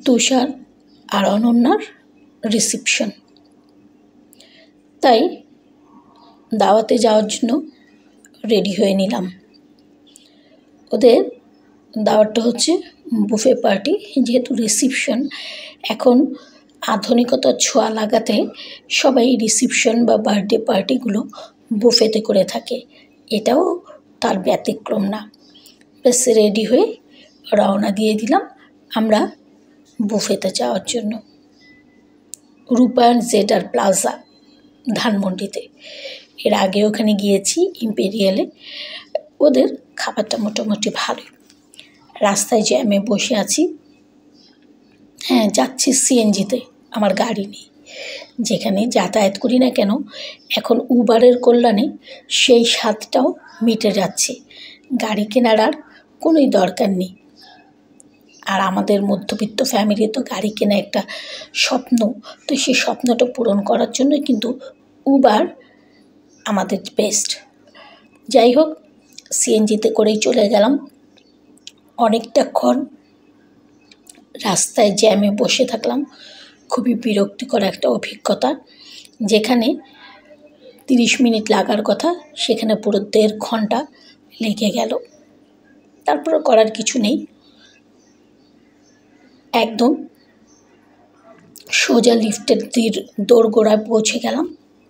তুষার আর অনন্যার রিসেপশন। তাই দাওয়াতে যাওয়ার জন্য রেডি হয়ে নিলাম। ওদের দাওয়াতটা হচ্ছে বুফে পার্টি, যেহেতু রিসেপশন। এখন আধুনিকতার ছোঁয়া লাগাতে সবাই রিসেপশন বা বার্থডে পার্টিগুলো বুফেতে করে থাকে, এটাও তার ব্যতিক্রম না। বেশ রেডি হয়ে রওনা দিয়ে দিলাম আমরা বুফেতে যাওয়ার জন্য। রূপায়ণ জেডার প্লাজা, ধানমন্ডিতে। এর আগে ওখানে গিয়েছি, ইম্পেরিয়ালে। ওদের খাবারটা মোটামুটি ভালোই। রাস্তায় জ্যামে বসে আছি। হ্যাঁ, যাচ্ছি সিএনজিতে, আমার গাড়ি নেই। যেখানে যাতায়াত করি না কেন, এখন উবারের কল্যাণে সেই স্বাদটাও মিটে যাচ্ছে। গাড়ি কেনার আর কোনোই দরকার নেই। আর আমাদের মধ্যবিত্ত ফ্যামিলি তো গাড়ি কেনা একটা স্বপ্ন, তো সেই স্বপ্নটা পূরণ করার জন্য কিন্তু উবার আমাদের বেস্ট। যাই হোক, সিএনজিতে করেই চলে গেলাম। অনেকটাক্ষণ রাস্তায় জ্যামে বসে থাকলাম। খুবই বিরক্তিকর একটা অভিজ্ঞতা। যেখানে 30 মিনিট লাগার কথা, সেখানে পুরো 1.5 ঘন্টা লেগে গেল। তারপরে করার কিছু নেই, একদম সোজা লিফটের দোরগোড়ায় পৌঁছে গেলাম।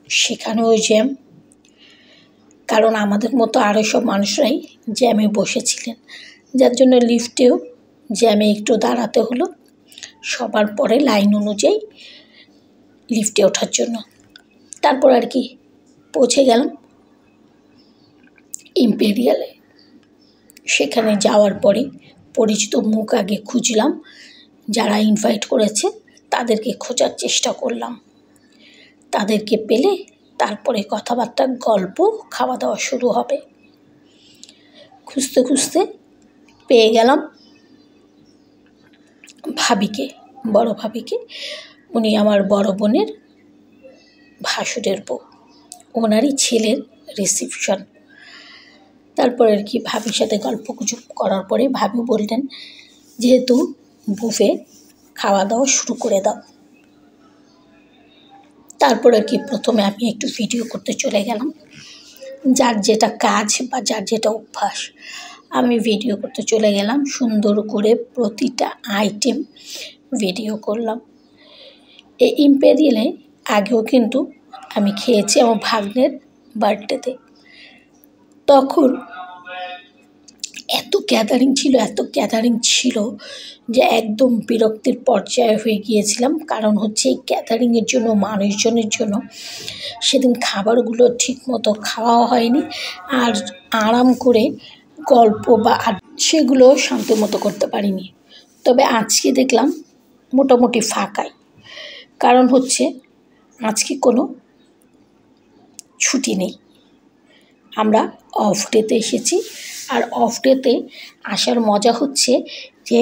সেখানেও জ্যাম, কারণ আমাদের মতো আরও সব মানুষরাই জ্যামে বসেছিলেন, যার জন্য লিফটেও জ্যামে একটু দাঁড়াতে হলো। সবার পরে লাইন অনুযায়ী লিফটে ওঠার জন্য। তারপর আর কি পৌঁছে গেলাম ইম্পেরিয়ালে। সেখানে যাওয়ার পরে পরিচিত মুখ আগে খুঁজলাম, যারা ইনভাইট করেছে তাদেরকে খোঁজার চেষ্টা করলাম। তাদেরকে পেলে তারপরে কথাবার্তা, গল্প, খাওয়া দাওয়া শুরু হবে। খুঁজতে খুঁজতে পেয়ে গেলাম ভাবিকে, বড় ভাবিকে। উনি আমার বড় বোনের ভাসুরের বউ, ওনারই ছেলের রিসেপশন। তারপর আর কি ভাবির সাথে গল্পগুজব করার পরে ভাবি বললেন, যেহেতু বুফে, খাওয়া দাওয়া শুরু করে দাও। তারপর আর কি প্রথমে আমি একটু ভিডিও করতে চলে গেলাম। যার যেটা কাজ বা যার যেটা অভ্যাস, আমি ভিডিও করতে চলে গেলাম। সুন্দর করে প্রতিটা আইটেম ভিডিও করলাম। এই ইম্পেরিয়ালে আগেও কিন্তু আমি খেয়েছি আমার ভাগ্নের বার্থডেতে। তখন এত গ্যাদারিং ছিল যে একদম বিরক্তির পর্যায়ে হয়ে গিয়েছিলাম। কারণ হচ্ছে এই গ্যাদারিংয়ের জন্য, মানুষজনের জন্য সেদিন খাবারগুলো ঠিকমতো খাওয়া হয়নি। আর আরাম করে গল্প বা সেগুলো শান্ত মতো করতে পারিনি। তবে আজকে দেখলাম মোটামুটি ফাঁকাই। কারণ হচ্ছে আজকে কোনো ছুটি নেই, আমরা অফ ডেতে এসেছি। আর অফ ডেতে আসার মজা হচ্ছে যে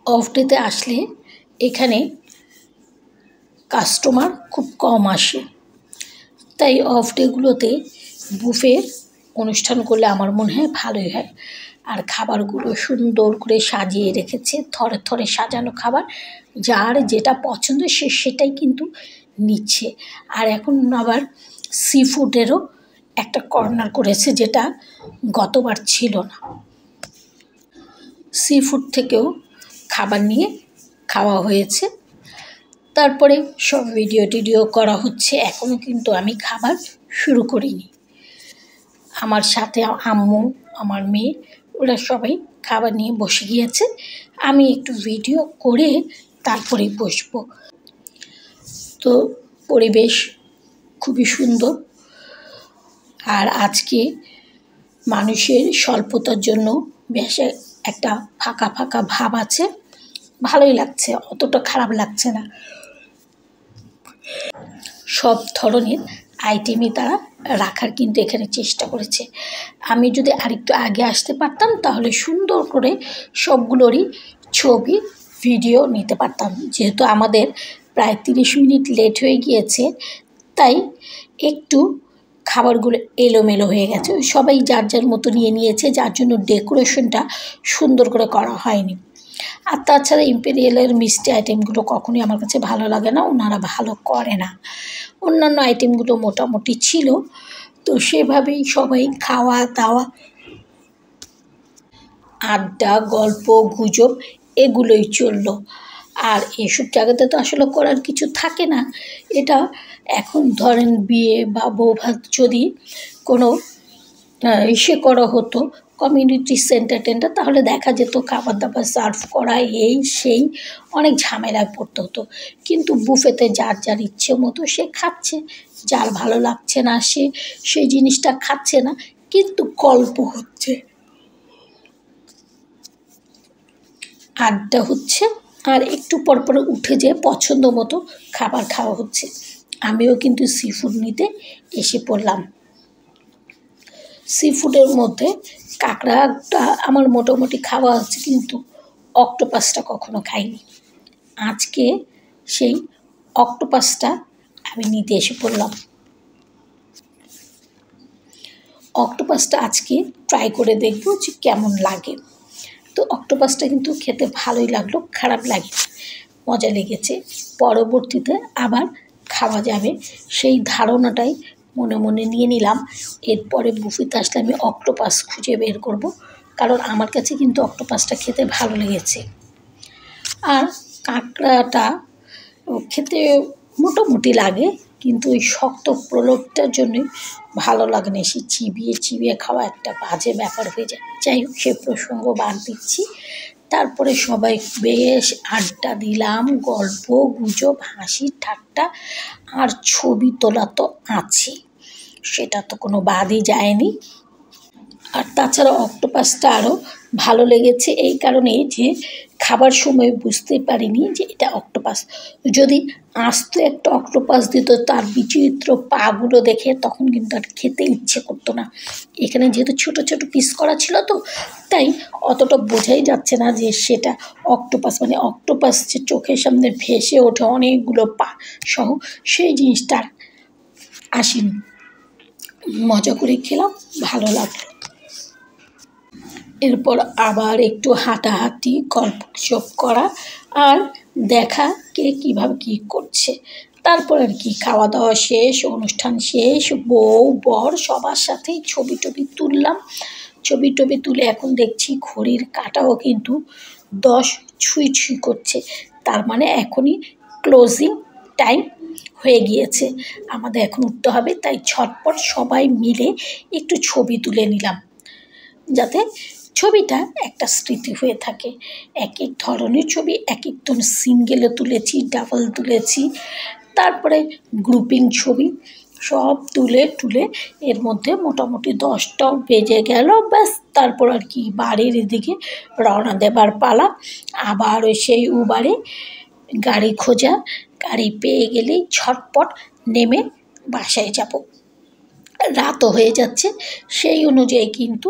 অফ ডেতে আসলে এখানে কাস্টমার খুব কম আসে। তাই অফ ডেগুলোতে বুফে অনুষ্ঠান করলে আমার মনে হয় ভালোই হয়। আর খাবারগুলো সুন্দর করে সাজিয়ে রেখেছে, থরে থরে সাজানো খাবার। যার যেটা পছন্দ সে সেটাই কিন্তু নিচ্ছে। আর এখন আবার সি ফুডেরও একটা কর্নার করেছে, যেটা গতবার ছিল না। সি ফুড থেকেও খাবার নিয়ে খাওয়া হয়েছে। তারপরে সব ভিডিও করা হচ্ছে। এখনও কিন্তু আমি খাবার শুরু করিনি। আমার সাথে আম্মু, আমার মেয়ে, ওরা সবাই খাবার নিয়ে বসে গিয়েছে। আমি একটু ভিডিও করে তারপরে বসবো। তো পরিবেশ খুবই সুন্দর। আর আজকে মানুষের স্বল্পতার জন্য বেশ একটা ফাঁকা ফাঁকা ভাব আছে, ভালোই লাগছে, অতটা খারাপ লাগছে না। সব ধরনের আইটেমই তারা রাখার কিন্তু এখানে চেষ্টা করেছে। আমি যদি আরেকটু আগে আসতে পারতাম তাহলে সুন্দর করে সবগুলোরই ছবি, ভিডিও নিতে পারতাম। যেহেতু আমাদের প্রায় 30 মিনিট লেট হয়ে গিয়েছে, তাই একটু খাবারগুলো এলোমেলো হয়ে গেছে। সবাই যার যার মতো নিয়েছে, যার জন্য ডেকোরেশনটা সুন্দর করে করা হয়নি। আর তাছাড়া ইম্পেরিয়ালের মিষ্টি আইটেমগুলো কখনোই আমার কাছে ভালো লাগে না, ওনারা ভালো করে না। অন্যান্য আইটেমগুলো মোটামুটি ছিল, তো সেভাবেই সবাই খাওয়া দাওয়া, আড্ডা, গল্প গুজব এগুলোই চললো। আর এসব জায়গাতে তো আসলে করার কিছু থাকে না। এটা এখন ধরেন বিয়ে বা বৌভাত যদি কোনো ইসে করা হতো, কমিউনিটি সেন্টার টেন্টার, তাহলে দেখা যেত খাবার দাবার সার্ভ করা এই সেই অনেক ঝামেলায় পড়তে হতো। কিন্তু বুফেতে যার যার ইচ্ছে মতো সে খাচ্ছে, যার ভালো লাগছে না সে সেই জিনিসটা খাচ্ছে না, কিন্তু গল্প হচ্ছে, আড্ডা হচ্ছে, আর একটু পর পর উঠে যেয়ে পছন্দ মতো খাবার খাওয়া হচ্ছে। আমিও কিন্তু সি ফুড নিতে এসে পড়লাম। সি ফুডের মধ্যে কাঁকড়াটা আমার মোটামুটি খাওয়া হচ্ছে, কিন্তু অক্টোপাসটা কখনো খাইনি। আজকে সেই অক্টোপাসটা আমি নিতে এসে পড়লাম। অক্টোপাসটা আজকে ট্রাই করে দেখব যে কেমন লাগে। তো অক্টোপাসটা কিন্তু খেতে ভালোই লাগলো, খারাপ লাগে, মজা লেগেছে। পরবর্তীতে আবার খাওয়া যাবে সেই ধারণাটাই মনে মনে নিয়ে নিলাম। এরপরে বুফেতে আসলে আমি অক্টোপাস খুঁজে বের করব, কারণ আমার কাছে কিন্তু অক্টোপাসটা খেতে ভালো লেগেছে। আর কাঁকড়াটা খেতে মোটামুটি লাগে, কিন্তু ওই শক্ত প্রলোভটার জন্যই ভালো লাগে না, সে চিবিয়ে চিবিয়ে খাওয়া একটা বাজে ব্যাপার হয়ে যায়। যাই হোক, সে প্রসঙ্গ বাদ দিচ্ছি। তারপরে সবাই বেশ আড্ডা দিলাম, গল্প গুজব, হাসি ঠাট্টা, আর ছবি তোলা তো আছে, সেটা তো কোনো বাদই যায়নি। আর তাছাড়া অক্টোপাসটা আরও ভালো লেগেছে এই কারণে যে খাবার সময় বুঝতে পারিনি যে এটা অক্টোপাস। যদি আস্ত একটা অক্টোপাস দিত তার বিচিত্র পাগুলো দেখে, তখন কিন্তু আর খেতে ইচ্ছে করতো না। এখানে যেহেতু ছোট ছোট পিস করা ছিল, তো তাই অতটা বোঝাই যাচ্ছে না যে সেটা অক্টোপাস। মানে অক্টোপাস যে চোখের সামনে ভেসে ওঠে অনেকগুলো পা সহ, সেই জিনিসটা আসেনি। মজা করে খেলাম, ভালো লাগলো। এরপর আবার একটু হাঁটাহাঁটি, গল্পগুজব করা, আর দেখা কে কীভাবে কী করছে। তারপর আর কি খাওয়া দাওয়া শেষ, অনুষ্ঠান শেষ, বউ বর সবার সাথেই ছবি টবি তুললাম। ছবি টবি তুলে এখন দেখছি ঘড়ির কাঁটাও কিন্তু 10 ছুঁই ছুঁই করছে, তার মানে এখনই ক্লোজিং টাইম হয়ে গিয়েছে, আমাদের এখন উঠতে হবে। তাই ঝটপট সবাই মিলে একটু ছবি তুলে নিলাম, যাতে ছবিটা একটা স্মৃতি হয়ে থাকে। এক এক ধরনের ছবি, এক একজন সিঙ্গেলে তুলেছি, ডাবল তুলেছি, তারপরে গ্রুপিং ছবি, সব তুলে টুলে এর মধ্যে মোটামুটি 10টাও বেজে গেল। ব্যাস, তারপর আর কি বাড়ির দিকে রওনা দেবার পালা। আবার ওই সেই উবারে গাড়ি খোঁজা, গাড়ি পেয়ে গেলেই ঝটপট নেমে বাসায় যাব। রাতও হয়ে যাচ্ছে, সেই অনুযায়ী কিন্তু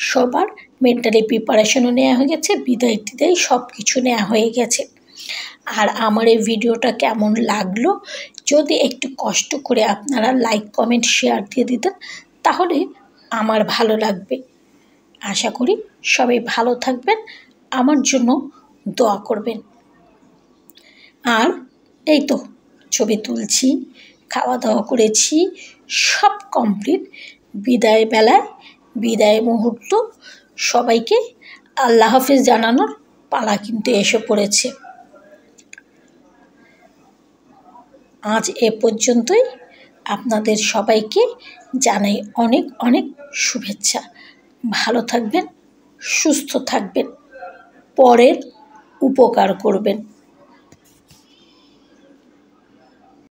সবার মেন্টালি প্রিপারেশনও নেওয়া হয়ে গেছে, বিদায় টিদায় সব কিছু নেওয়া হয়ে গেছে। আর আমার এই ভিডিওটা কেমন লাগলো, যদি একটু কষ্ট করে আপনারা লাইক কমেন্ট শেয়ার দিয়ে দিতেন, তাহলে আমার ভালো লাগবে। আশা করি সবাই ভালো থাকবেন, আমার জন্য দোয়া করবেন। আর এই তো ছবি তুলছি, খাওয়া দাওয়া করেছি, সব কমপ্লিট। বিদায় বেলায়, বিদায় মুহূর্ত, সবাইকে আল্লাহ হাফেজ জানানোর পালা কিন্তু এসে পড়েছে। আজ এ পর্যন্তই, আপনাদের সবাইকে জানাই অনেক অনেক শুভেচ্ছা। ভালো থাকবেন, সুস্থ থাকবেন, পরের উপকার করবেন।